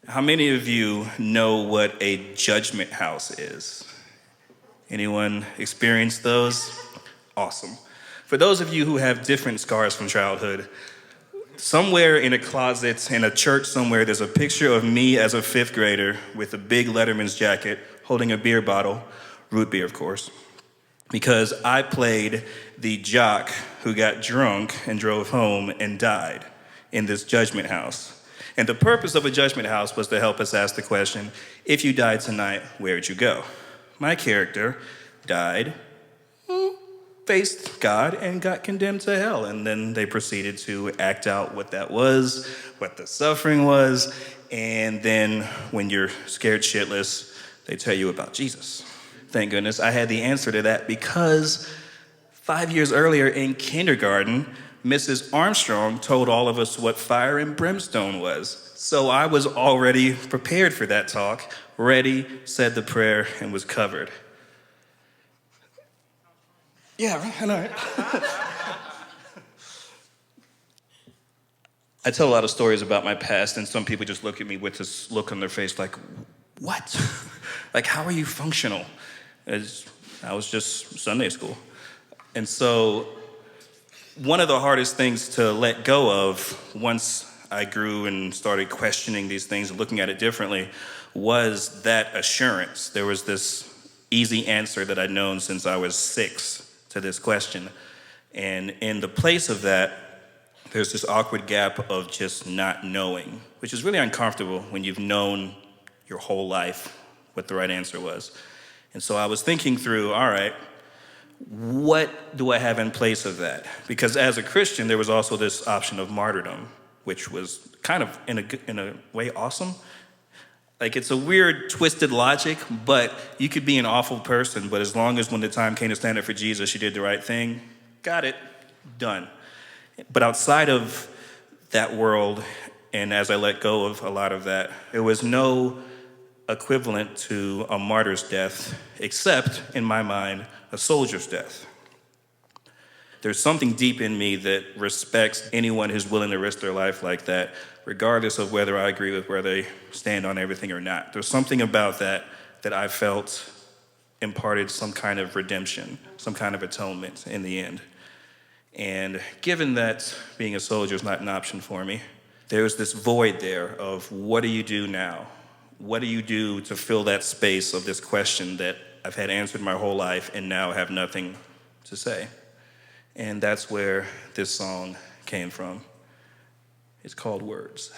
How many of you know what a judgment house is? Anyone experienced those? Awesome. For those of you who have different scars from childhood, somewhere in a closet in a church somewhere, there's a picture of me as a fifth grader with a big Letterman's jacket, holding a beer bottle, root beer, of course, because I played the jock who got drunk and drove home and died in this judgment house. And the purpose of a judgment house was to help us ask the question, if you died tonight, where'd you go? My character died, faced God, and got condemned to hell. And then they proceeded to act out what that was, what the suffering was. And then when you're scared shitless, they tell you about Jesus. Thank goodness I had the answer to that, because 5 years earlier in kindergarten, Mrs. Armstrong told all of us what fire and brimstone was. So I was already prepared for that talk, ready, said the prayer, and was covered. Yeah, I know. I tell a lot of stories about my past, and some people just look at me with this look on their face like, what? Like, how are you functional? I was just Sunday school. And so one of the hardest things to let go of once I grew and started questioning these things and looking at it differently was that assurance. There was this easy answer that I'd known since I was 6 to this question. And in the place of that, there's this awkward gap of just not knowing, which is really uncomfortable when you've known your whole life what the right answer was. And so I was thinking through, all right, what do I have in place of that? Because as a Christian, there was also this option of martyrdom, which was kind of, in a way, awesome. Like, it's a weird, twisted logic, but you could be an awful person, but as long as when the time came to stand up for Jesus, you did the right thing, got it, done. But outside of that world, and as I let go of a lot of that, there was no equivalent to a martyr's death, except, in my mind, a soldier's death. There's something deep in me that respects anyone who's willing to risk their life like that, regardless of whether I agree with where they stand on everything or not. There's something about that I felt imparted some kind of redemption, some kind of atonement in the end. And given that being a soldier is not an option for me, there's this void there of what do you do now? What do you do to fill that space of this question that I've had answered my whole life and now have nothing to say? And that's where this song came from. It's called Words.